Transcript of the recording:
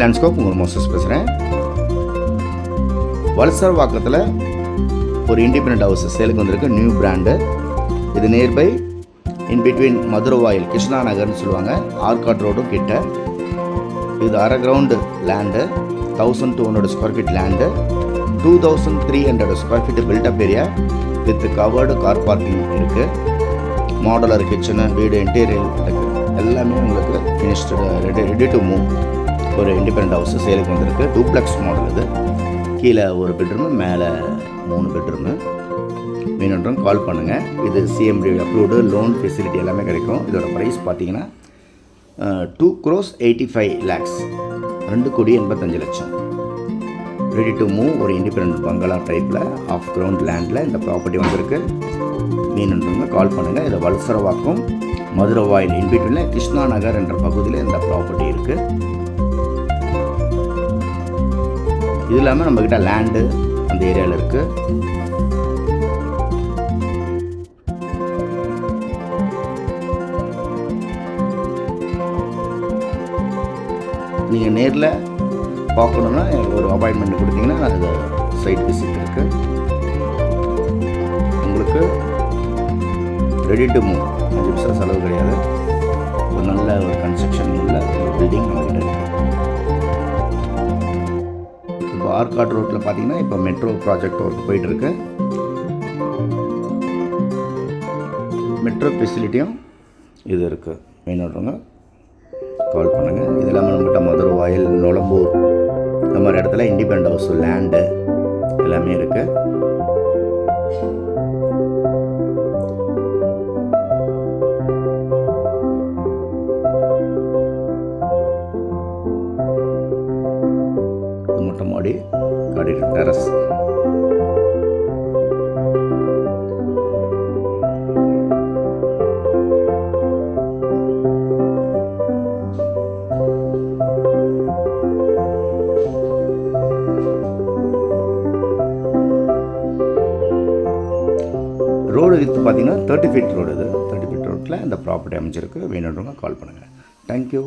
Landscape உங்கள் Moses பேசுகிறேன். வல்சர் வாக்கத்தில் ஒரு இண்டிபெண்ட் ஹவுஸ் சேலுக்கு வந்திருக்கு, நியூ பிராண்டு. இது nearby in between Maduravoyal Krishna நகர்னு சொல்லுவாங்க, ஆர்காட் ரோடும் கிட்ட. இது அரை ground land, 1200 square feet land, 2300 square feet built up area with covered car parking இருக்குது. மாடலர் கிச்சனு, வீடு இன்டீரியர் எல்லாமே உங்களுக்கு ஃபினிஷ்டு, ரெடி டு மூவ். ஒரு இண்டிபெண்ட் ஹவுஸ் சேலுக்கு வந்திருக்கு, டூப்ளெக்ஸ் மாடல். இது கீழே ஒரு பெட்ரூமு, மேலே 3 பெட்ரூமு. வேணுன்றவங்க கால் பண்ணுங்கள். இது சிஎம்டி அப்ரூவ்டு, லோன் ஃபெசிலிட்டி எல்லாமே கிடைக்கும். இதோட ப்ரைஸ் பார்த்தீங்கன்னா 2,85,00,000, 2,85,00,000. ரெடி டு மூவ், ஒரு இண்டிபெண்ட் பங்களா டைப்பில் ஆஃப் கிரவுண்ட் லேண்டில் இந்த ப்ராப்பர்ட்டி வந்திருக்கு. வேணுன்றவங்க கால் பண்ணுங்கள். இது வல்சரவாக்கம் மதுரவாயில் இன்பிட்வீனில் கிருஷ்ணா நகர் என்ற பகுதியில் இந்த ப்ராப்பர்ட்டி இருக்குது. இது இல்லாமல் நம்மக்கிட்ட லேண்டு அந்த ஏரியாவில் இருக்குது. நீங்கள் நேரில் பார்க்கணுன்னா ஒரு அப்பாயின்மெண்ட் கொடுத்தீங்கன்னா அது சைட் விசிட் இருக்குது. உங்களுக்கு ரெடி டு மூவ், 5 பைசா செலவு கிடையாது. ஒரு நல்ல ஒரு கன்ஸ்ட்ரக்ஷன் உள்ள ஒரு பில்டிங் நம்மகிட்ட இருக்குது. இப்போ ஆர்காட் ரோட்டில் பார்த்தீங்கன்னா இப்போ மெட்ரோ ப்ராஜெக்ட் ஒர்க் போயிட்டுருக்கு. மெட்ரோ ஃபெசிலிட்டியும் இது இருக்குது. வேணுன்றவங்க கால் பண்ணுங்கள். இது இல்லாமல் நம்மகிட்ட மதுரவாயில், நொளம்பூர் இந்த மாதிரி இடத்துல இண்டிபெண்ட் ஹவுஸ் லேண்டு எல்லாமே இருக்குது. மொட்டை மாடி, கார்டன் டெரஸ். ரோடு வித்து பார்த்தீங்கன்னா 30 ஃபீட் ரோடு. இது 30 ஃபீட் ரோட்டில் இந்த ப்ராப்பர்ட்டி அமைச்சிருக்கு. வேணுன்றவங்க கால் பண்ணுங்கள். தேங்க்யூ.